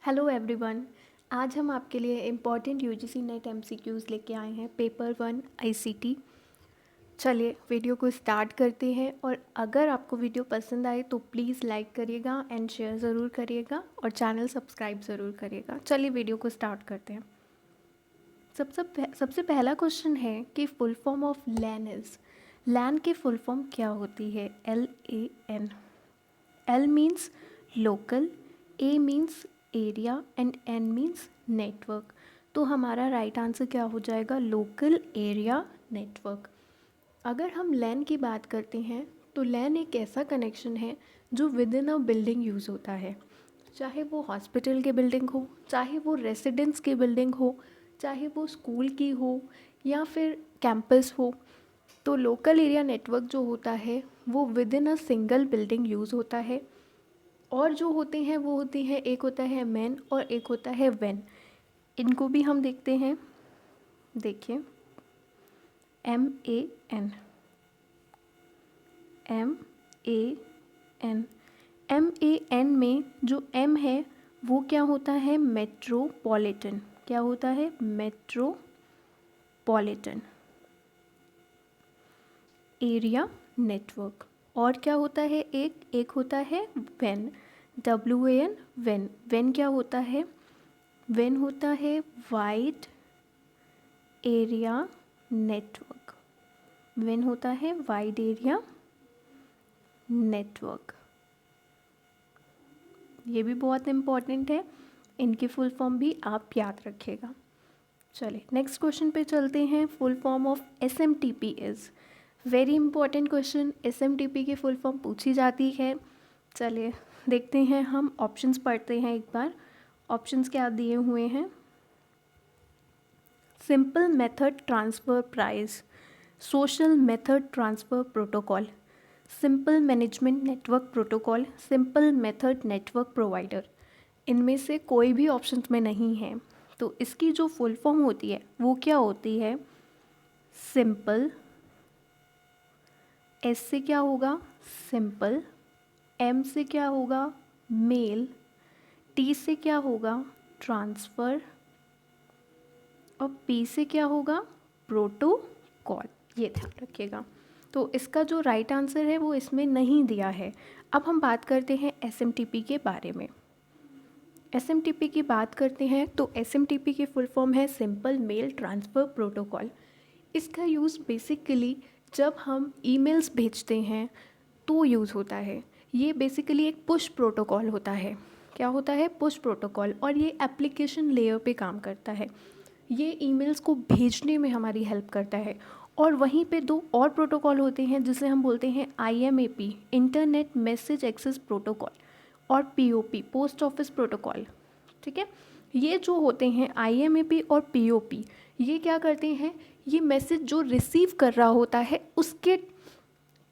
Hello everyone. आज हम आपके लिए इम्पॉर्टेंट यूजीसी नेट एमसीक्यूज़ लेके आए हैं पेपर 1 आईसीटी। चलिए वीडियो को स्टार्ट करते हैं और अगर आपको वीडियो पसंद आए तो प्लीज़ लाइक करिएगा एंड शेयर ज़रूर करिएगा और चैनल सब्सक्राइब ज़रूर करिएगा। चलिए वीडियो को स्टार्ट करते हैं। सबसे पहला क्वेश्चन है कि full form of LAN is. LAN की फुल फॉर्म क्या होती है? LAN। L means local, A means area and N means network. तो हमारा राइट आंसर क्या हो जाएगा? Local area network. अगर हम लैन की बात करते हैं तो लैन एक ऐसा कनेक्शन है जो with in a building use होता है, चाहे वो हॉस्पिटल की बिल्डिंग हो, चाहे वो रेसिडेंस की बिल्डिंग हो, चाहे वो स्कूल की हो या फिर कैंपस हो। तो लोकल एरिया नेटवर्क जो होता है वो with in a single building use होता है। और जो होते हैं वो होती हैं, एक होता है मैन और एक होता है वेन। इनको भी हम देखते हैं। देखिए MAN, MAN, MAN में जो M है वो क्या होता है? मेट्रोपॉलिटन। क्या होता है? Metropolitan area network. और क्या होता है? एक होता है वेन, WAN, वेन। वेन क्या होता है? वेन होता है वाइड एरिया नेटवर्क। वेन होता है वाइड एरिया नेटवर्क। ये भी बहुत इम्पॉर्टेंट है, इनकी फुल फॉर्म भी आप याद रखिएगा। चलिए नेक्स्ट क्वेश्चन पे चलते हैं। Full form of SMTP is. Very important question, SMTP की फुल फॉर्म पूछी जाती है। चलिए देखते हैं, हम ऑप्शंस पढ़ते हैं एक बार। ऑप्शंस क्या दिए हुए हैं? Simple method transfer price, social method transfer protocol, simple management network protocol, simple method network provider. इनमें से कोई भी ऑप्शंस में नहीं है। तो इसकी जो फुल फॉर्म होती है वो क्या होती है? सिंपल, S से क्या होगा? सिंपल, M से क्या होगा? मेल, T से क्या होगा? ट्रांसफ़र और P से क्या होगा? प्रोटोकॉल। ये ध्यान रखिएगा। तो इसका जो राइट आंसर है वो इसमें नहीं दिया है। अब हम बात करते हैं SMTP के बारे में। SMTP की बात करते हैं तो SMTP की फुल फॉर्म है सिंपल मेल ट्रांसफ़र प्रोटोकॉल। इसका यूज़ बेसिकली जब हम ईमेल्स भेजते हैं तो यूज़ होता है। ये बेसिकली एक पुश प्रोटोकॉल होता है। क्या होता है? Push protocol. और ये एप्लीकेशन लेयर पे काम करता है। ये ईमेल्स को भेजने में हमारी हेल्प करता है। और वहीं पे दो और प्रोटोकॉल होते हैं जिसे हम बोलते हैं IMAP, internet message access protocol, और POP, पोस्ट ऑफिस प्रोटोकॉल। ठीक है, ये जो होते हैं IMAP और POP, ये क्या करते हैं? ये मैसेज जो रिसीव कर रहा होता है उसके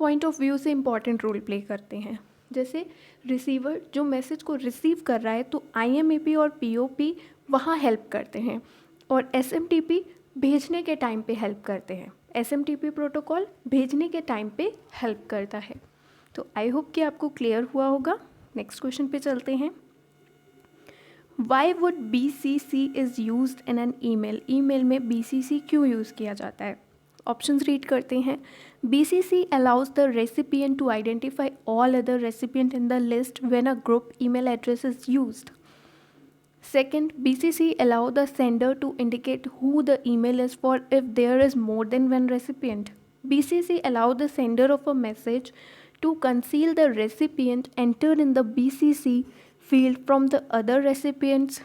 पॉइंट ऑफ व्यू से इम्पॉर्टेंट रोल प्ले करते हैं। जैसे रिसीवर जो मैसेज को रिसीव कर रहा है तो IMAP और POP वहाँ हेल्प करते हैं और SMTP भेजने के टाइम पे हेल्प करते हैं। SMTP प्रोटोकॉल भेजने के टाइम पे हेल्प करता है। तो आई होप कि आपको क्लियर हुआ होगा। नेक्स्ट क्वेश्चन पे चलते हैं। Why would BCC is use in an email. Email में BCC क्यों यूज़ किया जाता है? ऑप्शंस रीड करते हैं। BCC allows the recipient to identify all other recipient in the list when a group email address is used. Second, BCC allow the sender to indicate who the email is for if there is more than one recipient. BCC allow the sender of a message to conceal the recipient entered in the BCC field from the other recipients.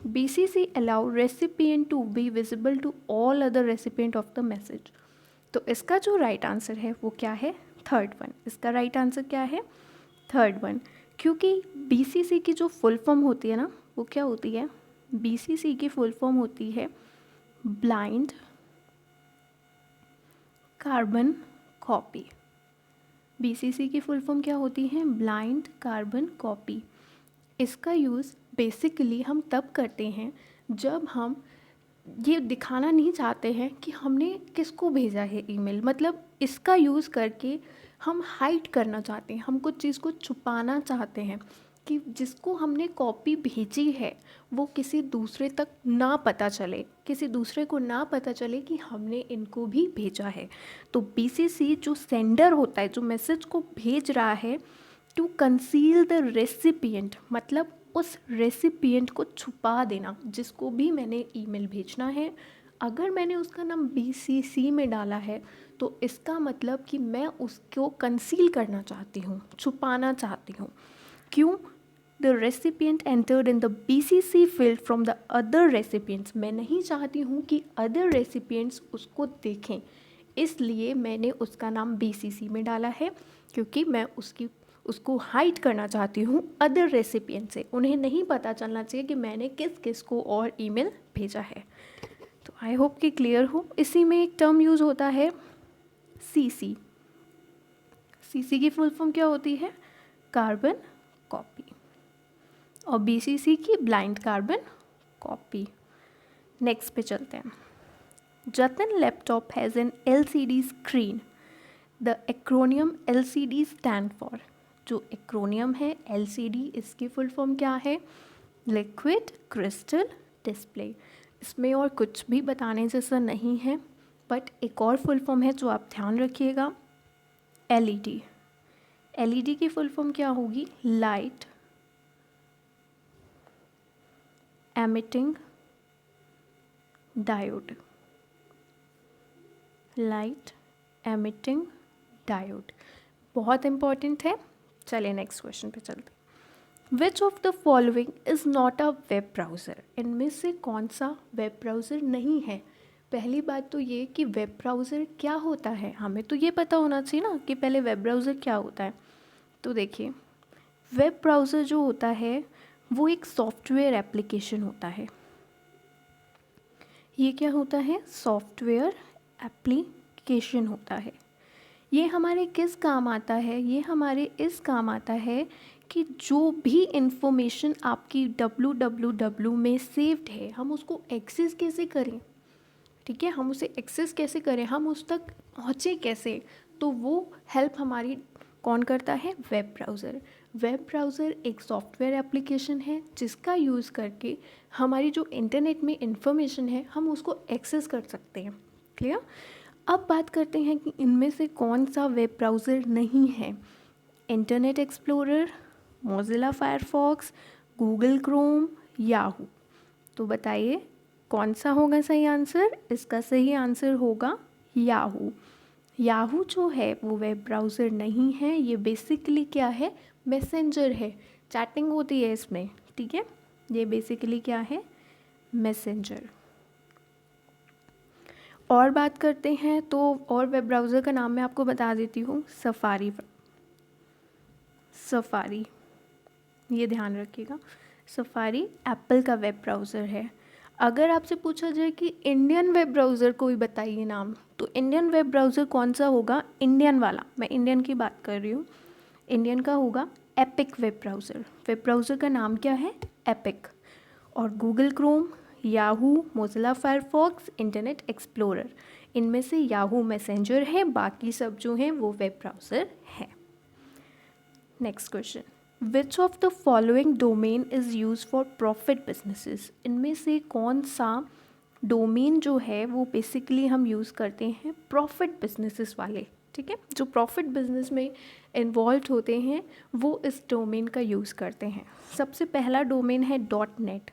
BCC allow recipient to be visible to all other recipient of the message. तो इसका जो right answer है वो क्या है? Third one. इसका right answer क्या है? Third one. क्योंकि BCC की जो फुल फॉर्म होती है ना वो क्या होती है? BCC की फुल फॉर्म होती है ब्लाइंड कार्बन कॉपी। BCC की फुल फॉर्म क्या होती है? Blind carbon copy. इसका यूज़ बेसिकली हम तब करते हैं जब हम ये दिखाना नहीं चाहते हैं कि हमने किसको भेजा है ईमेल। मतलब इसका यूज़ करके हम हाइड करना चाहते हैं, हम कुछ चीज़ को छुपाना चाहते हैं कि जिसको हमने कॉपी भेजी है वो किसी दूसरे तक ना पता चले, किसी दूसरे को ना पता चले कि हमने इनको भी भेजा है। तो BCC जो सेंडर होता है, जो मैसेज को भेज रहा है, टू कंसील द रेसिपिएंट, मतलब उस रेसिपिएंट को छुपा देना, जिसको भी मैंने ईमेल भेजना है अगर मैंने उसका नाम BCC में डाला है तो इसका मतलब कि मैं उसको कंसील करना चाहती हूँ, छुपाना चाहती हूँ। क्यों? The recipient entered in the BCC field from the other recipients, मैं नहीं चाहती हूँ कि अदर रेसिपिएंट्स उसको देखें, इसलिए मैंने उसका नाम BCC में डाला है, क्योंकि मैं उसको हाइड करना चाहती हूँ अदर रेसिपिएंट से। उन्हें नहीं पता चलना चाहिए कि मैंने किस किस को और ईमेल भेजा है। तो आई होप कि क्लियर हो। इसी में एक टर्म यूज़ होता है CC। CC की फुल फॉर्म क्या होती है? Carbon copy. और BCC की ब्लाइंड कार्बन कॉपी। नेक्स्ट पे चलते हैं। जतन laptop has an LCD screen. The acromion LCD stand for. जो एक्रोनियम है LCD, इसकी फुल फॉर्म क्या है? Liquid crystal display. इसमें और कुछ भी बताने जैसा नहीं है, बट एक और फुल फॉर्म है जो आप ध्यान रखिएगा, LED। LED की फुल फॉर्म क्या होगी? Light emitting diode. Light emitting diode, बहुत इंपॉर्टेंट है। चलिए नेक्स्ट क्वेश्चन पे चलते हैं। Which of the following is not a web browser? इनमें से कौन सा वेब ब्राउज़र नहीं है? पहली बात तो ये कि वेब ब्राउज़र क्या होता है, हमें तो ये पता होना चाहिए ना कि पहले वेब ब्राउज़र क्या होता है। तो देखिए, वेब ब्राउज़र जो होता है वो एक सॉफ्टवेयर एप्लीकेशन होता है। ये क्या होता है? सॉफ्टवेयर एप्लीकेशन होता है। ये हमारे किस काम आता है? ये हमारे इस काम आता है कि जो भी इंफॉर्मेशन आपकी www में सेव्ड है, हम उसको एक्सेस कैसे करें, ठीक है, हम उसे एक्सेस कैसे करें, हम उस तक पहुँचे कैसे, तो वो हेल्प हमारी कौन करता है? Web browser. वेब ब्राउज़र एक सॉफ्टवेयर एप्लीकेशन है जिसका यूज़ करके हमारी जो इंटरनेट में इंफॉर्मेशन है हम उसको एक्सेस कर सकते हैं। क्लियर? अब बात करते हैं कि इनमें से कौन सा वेब ब्राउज़र नहीं है। Internet explorer, Mozilla Firefox, Google Chrome, Yahoo. तो बताइए कौन सा होगा सही आंसर? इसका सही आंसर होगा याहू। याहू जो है वो वेब ब्राउज़र नहीं है, ये बेसिकली क्या है? मैसेंजर है, चैटिंग होती है इसमें, ठीक है। ये बेसिकली क्या है? मैसेंजर। और बात करते हैं तो और वेब ब्राउज़र का नाम मैं आपको बता देती हूँ, सफारी। सफारी, ये ध्यान रखिएगा, सफारी एप्पल का वेब ब्राउज़र है। अगर आपसे पूछा जाए कि इंडियन वेब ब्राउज़र कोई बताइए नाम, तो इंडियन वेब ब्राउज़र कौन सा होगा? इंडियन वाला, मैं इंडियन की बात कर रही हूँ। इंडियन का होगा epic web browser. Web browser का नाम क्या है? एपिक। और Google Chrome, Yahoo, Mozilla Firefox, internet explorer, इनमें से याहू मैसेंजर है, बाकी सब जो हैं वो वेब ब्राउज़र है। Next question, which of the following domain is use for profit businesses? इनमें से कौन सा डोमेन जो है वो बेसिकली हम यूज़ करते हैं प्रॉफिट बिजनेसेस वाले, ठीक है, जो प्रॉफिट बिजनेस में इन्वॉल्व होते हैं वो इस डोमेन का यूज़ करते हैं। सबसे पहला डोमेन है .NET।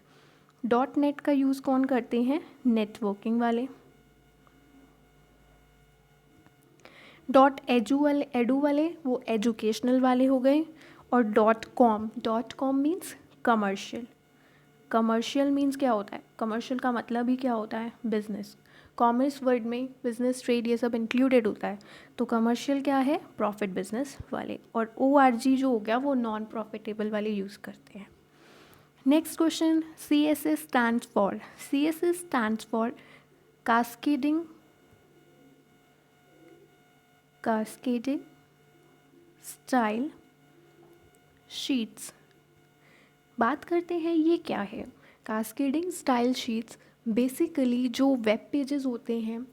.NET का यूज़ कौन करते हैं? नेटवर्किंग वाले। .edu वाले वो एजुकेशनल वाले हो गए। और .com means commercial. Commercial means क्या होता है? कमर्शियल का मतलब ही क्या होता है? बिजनेस। कॉमर्स वर्ड में बिजनेस, ट्रेड, ये सब इंक्लूडेड होता है। तो कमर्शियल क्या है? प्रॉफिट बिजनेस वाले। और ORG जो हो गया वो नॉन प्रॉफिटेबल वाले यूज़ करते हैं। Next question, CSS stands for. CSS stands for cascading style sheets. बात करते हैं ये क्या है। कास्केडिंग स्टाइल शीट्स बेसिकली जो वेब पेजेस होते हैं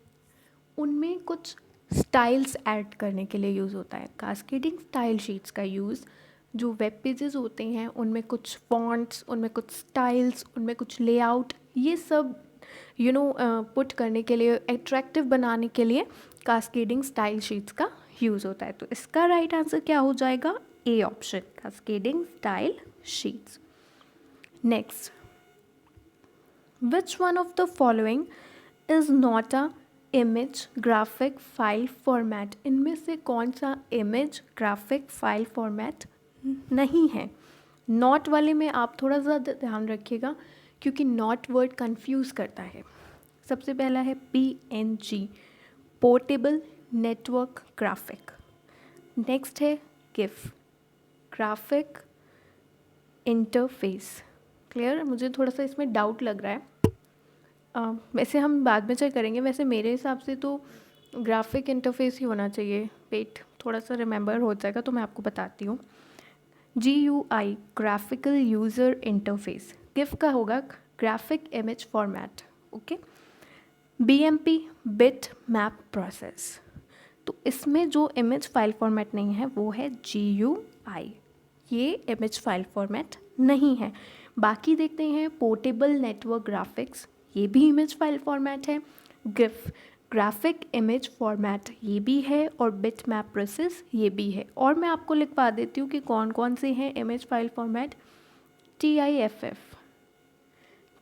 उनमें कुछ स्टाइल्स ऐड करने के लिए यूज़ होता है। कास्केडिंग स्टाइल शीट्स का यूज़ जो वेब पेजेस होते हैं उनमें कुछ फॉन्ट्स, उनमें कुछ स्टाइल्स, उनमें कुछ लेआउट, ये सब पुट करने के लिए, अट्रैक्टिव बनाने के लिए कास्केडिंग स्टाइल शीट्स का यूज़ होता है। तो इसका राइट आंसर क्या हो जाएगा? A option, cascading style sheets. Next, which one of the following is not a image graphic file format? इनमें से कौन सा इमेज ग्राफिक फाइल फॉर्मेट नहीं है? नॉट वाले में आप थोड़ा सा ध्यान रखिएगा क्योंकि नॉट वर्ड कंफ्यूज करता है। सबसे पहला है PNG, portable network graphic. Next है GIF, ग्राफिक इंटरफेस। क्लियर? मुझे थोड़ा सा इसमें डाउट लग रहा है, वैसे हम बाद में चेक करेंगे। वैसे मेरे हिसाब से तो ग्राफिक इंटरफेस ही होना चाहिए। वेट, थोड़ा सा रिमेंबर हो जाएगा तो मैं आपको बताती हूँ। GUI, graphical user interface. GIF का होगा graphic image format. Okay. BMP, bit map process. तो इसमें जो इमेज फाइल फॉर्मेट नहीं है वो है GUI, ये इमेज फाइल फॉर्मेट नहीं है। बाकी देखते हैं, पोर्टेबल नेटवर्क ग्राफिक्स, ये भी इमेज फाइल फॉर्मेट है। GIF, ग्राफिक इमेज फॉर्मेट, ये भी है। और बिट मैप प्रोसेस, ये भी है। और मैं आपको लिखवा देती हूँ कि कौन कौन से हैं image file format. TIFF,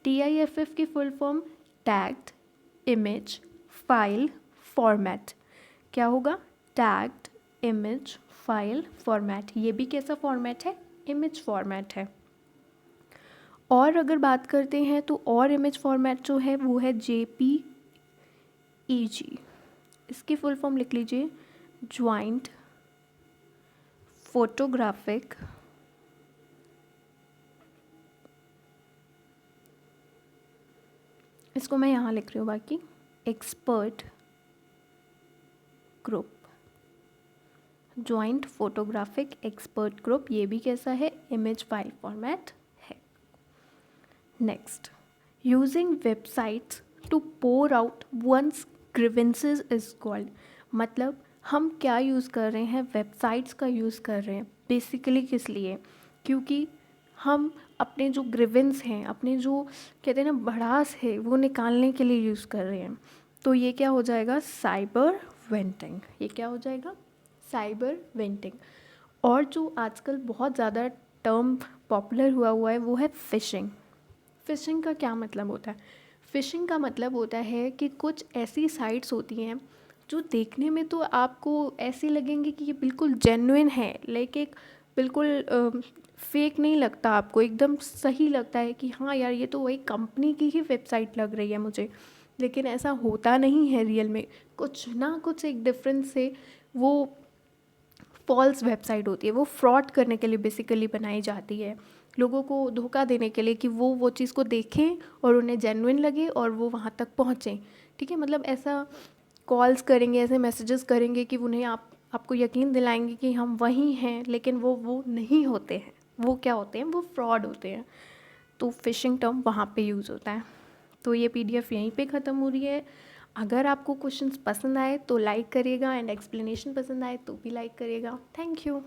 TIFF की full form tagged image file format. क्या होगा? Tagged image file format. ये भी कैसा फॉर्मेट है? इमेज फॉर्मेट है। और अगर बात करते हैं तो और इमेज फॉर्मेट जो है वो है JPEG। इसकी फुल फॉर्म लिख लीजिए, ज्वाइंट फोटोग्राफिक इसको मैं यहाँ लिख रही हूँ, बाकी expert group, joint photographic expert group, ये भी कैसा है? इमेज फाइल फॉर्मेट है। Next, using websites to pour out one's grievances is called. मतलब हम क्या यूज़ कर रहे हैं? वेबसाइट्स का यूज़ कर रहे हैं। बेसिकली किस लिए? क्योंकि हम अपने जो ग्रीवेंस हैं, अपने जो कहते हैं ना भड़ास है, वो निकालने के लिए यूज़ कर रहे हैं। तो ये क्या हो जाएगा? साइबर वेंटिंग। ये क्या हो जाएगा? साइबर वेंटिंग। और जो आजकल बहुत ज़्यादा टर्म पॉपुलर हुआ है वो है फ़िशिंग। फ़िशिंग का क्या मतलब होता है? फ़िशिंग का मतलब होता है कि कुछ ऐसी साइट्स होती हैं जो देखने में तो आपको ऐसी लगेंगी कि ये बिल्कुल जेन्युइन है, लेकिन बिल्कुल फेक नहीं लगता आपको, एकदम सही लगता है कि हाँ यार ये तो वही कंपनी की ही वेबसाइट लग रही है मुझे, लेकिन ऐसा होता नहीं है रियल में। कुछ ना कुछ एक डिफरेंस से वो फॉल्स वेबसाइट होती है, वो फ्रॉड करने के लिए बेसिकली बनाई जाती है, लोगों को धोखा देने के लिए कि वो चीज़ को देखें और उन्हें जेन्युइन लगे और वो वहाँ तक पहुँचें। ठीक है, मतलब ऐसा कॉल्स करेंगे, ऐसे मैसेजेस करेंगे कि उन्हें आपको यकीन दिलाएंगे कि हम वही हैं, लेकिन वो नहीं होते हैं। वो क्या होते हैं? वो फ्रॉड होते हैं। तो फिशिंग टर्म वहाँ पे यूज़ होता है। तो ये PDF यहीं पे ख़त्म हो रही है। अगर आपको क्वेश्चंस पसंद आए तो लाइक करिएगा, एंड एक्सप्लेनेशन पसंद आए तो भी लाइक करिएगा। Thank you.